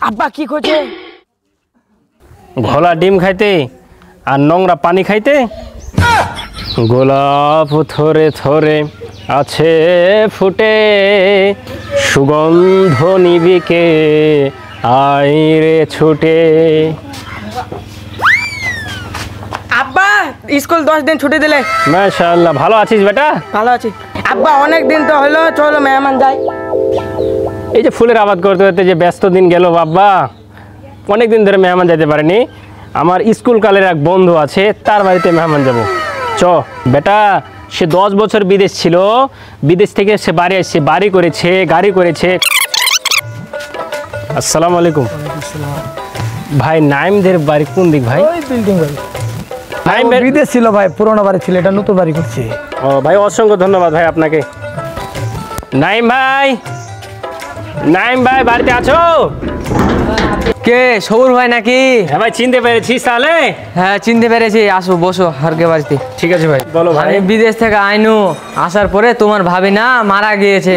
আব্বা কি করছে? ঘোলা ডিম খাইতে আর নোংরা পানি খাইতে। গোলাপ থরে থরে আছে ফুটে, সুগন্ধ নিবিকে আইরে ছুটে। আব্বা স্কুল 10 দিন ছুটি দিলে। মাশাআল্লাহ, ভালো আছিস বেটা? ভালো আছি আব্বা, অনেক দিন তো হলো, চলো মেহমান যাই। এই যে ফুলের আবাদ করতে করতে যে ব্যস্ত দিন গেল বাবা, অনেক দিন ধরে মেহমান যেতে পারিনি। আমার স্কুল কালের এক বন্ধু আছে, তার বাড়িতে মেহমান যাব। চ বেটা, সে 10 বছর বিদেশ ছিল, বিদেশ থেকে সে বাড়ি আসছে, বাড়ি করেছে, গাড়ি করেছে। আসসালামু আলাইকুম ভাই। নাইমদের বাড়ি কোন দিক ভাই? ওই বিল্ডিং বাড়ি। নাইম বিদেশ ছিল ভাই, পুরোনো বাড়ি ছিল, এটা নতুন বাড়ি করছে। ও ভাই, অসংখ্য ধন্যবাদ ভাই আপনাকে। নাইম ভাই, নাইম ভাই বাড়িতে আছো? কে সবুর ভাই নাকি? হ্যাঁ ভাই, চিনতে পেরেছিস তাহলে? হ্যাঁ চিনতে পেরেছি, আসো বসো হারকে বাড়িতে। ঠিক আছে ভাই, বলো ভাই। আমি বিদেশ থেকে আইনু, আসার পরে তোমার ভাবি না মারা গিয়েছে।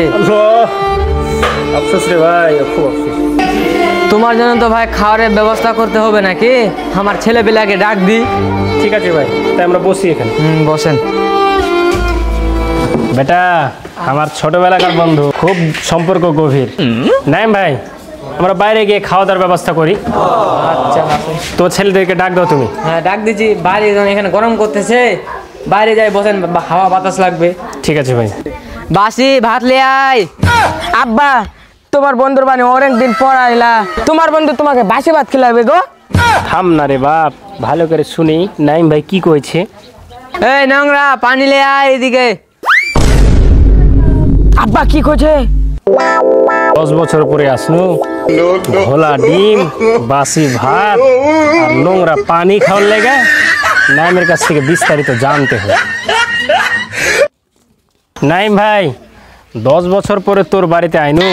আফসোস রে ভাই, খুব আফসোস। তোমার জন্য তো ভাই খাওয়ারের ব্যবস্থা করতে হবে নাকি? আমার ছেলেপিলাকে ডাক দি। ঠিক আছে ভাই, তাই আমরা বসি এখানে। বসেন। বেটা আমার ছোটবেলাকার বন্ধু, খুব সম্পর্ক গভীর। নাইম ভাই, আমরা বাইরে গিয়ে খাওয়া দাওয়ার ব্যবস্থা করি। আচ্ছা তো ছেলেদেরকে ডাক দাও তুমি। হ্যাঁ ডাক দিচ্ছি, বাইরে এখানে গরম করতেছে, বাইরে যাই বসেন, হাওয়া বাতাস লাগবে। ঠিক আছে ভাই। বাসি ভাত লে আয়। আব্বা তোমার বন্ধুর বাড়ি অনেক দিন পর আইলা, তোমার বন্ধু তোমাকে বাসি ভাত খিলাবে গো। থাম না রে বাপ, ভালো করে শুনি নাইম ভাই কি কইছে। এই নোংরা পানি লে আয় এদিকে। আব্বা কি করছে? 10 বছর পরে আসনু, ঘোলা ডিম, বাসি ভাত আর নোংরা পানি খাওয়ার লেগে নাইমের কাছ থেকে বিস্তারিত জানতে হয়। নাইম ভাই, 10 বছর পরে তোর বাড়িতে আইনু,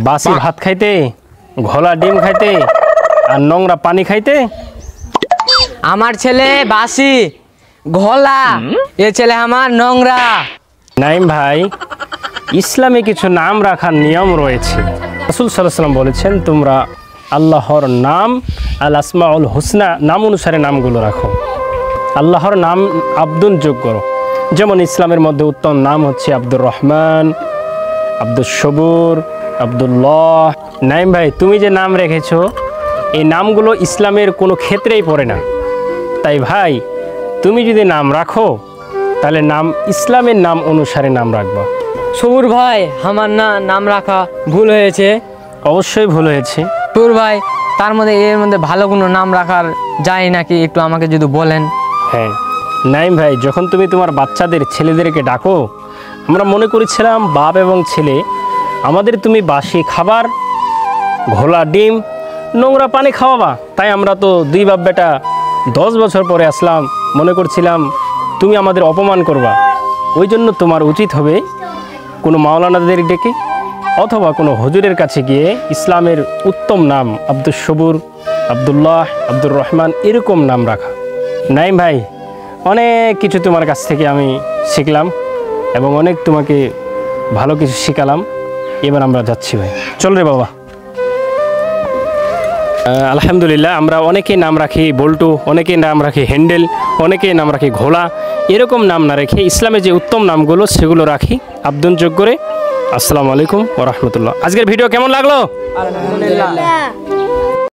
বাসি ভাত খাইতে, ঘোলা ডিম খাইতে আর নোংরা পানি খাইতে। আমার ছেলে বাসি ঘোলা, এ ছেলে আমার নোংরা। নাইম ভাই, ইসলামে কিছু নাম রাখার নিয়ম রয়েছে। রাসূল সাল্লাল্লাহু আলাইহি ওয়াসাল্লাম বলেছেন, তোমরা আল্লাহর নাম আল আসমাউল হুসনা নাম অনুসারে নামগুলো রাখো। আল্লাহর নাম আব্দুল যোগ করো। যেমন ইসলামের মধ্যে উত্তম নাম হচ্ছে আব্দুর রহমান, আব্দুল সবুর, আব্দুল্লাহ। নাইম ভাই, তুমি যে নাম রেখেছো, এই নামগুলো ইসলামের কোনো ক্ষেত্রেই পড়ে না। তাই ভাই, তুমি যদি নাম রাখো তাহলে নাম ইসলামের নাম অনুসারে নাম রাখবা। সবুর ভাই, আমার নাম রাখা ভুল হয়েছে। অবশ্যই ভুল হয়েছে। সবুর ভাই, তার মধ্যে এর মধ্যে ভালো কোনো নাম রাখার যায় নাকি, একটু আমাকে যদি বলেন। হ্যাঁ নাইম ভাই, যখন তুমি তোমার বাচ্চাদের ছেলেদেরকে ডাকো, আমরা মনে করেছিলাম বাপ এবং ছেলে আমাদের তুমি বাসি খাবার, ঘোলা ডিম, নোংরা পানি খাওয়াবা। তাই আমরা তো দুই বাপ বেটা 10 বছর পরে আসলাম, মনে করছিলাম তুমি আমাদের অপমান করবা। ওই জন্য তোমার উচিত হবে কোনো মাওলানাদের ডেকে অথবা কোনো হুজুরের কাছে গিয়ে ইসলামের উত্তম নাম আব্দুল সবুর, আব্দুল্লাহ, আব্দুর রহমান এরকম নাম রাখা। নাইম ভাই, অনেক কিছু তোমার কাছ থেকে আমি শিখলাম এবং অনেক তোমাকে ভালো কিছু শিখালাম। এবার আমরা যাচ্ছি ভাই, চল রে বাবা। আলহামদুলিল্লাহ, আমরা অনেকেই নাম রাখি বল্টু, অনেকেই নাম রাখি হ্যান্ডেল, অনেকেই নাম রাখি ঘোলা। এরকম নাম না রেখে ইসলামে যে উত্তম নামগুলো সেগুলো রাখি আব্দুল যোগ করে। আসসালামু আলাইকুম ওয়া রাহমাতুল্লাহ। আজকের ভিডিও কেমন লাগলো? আলহামদুলিল্লাহ।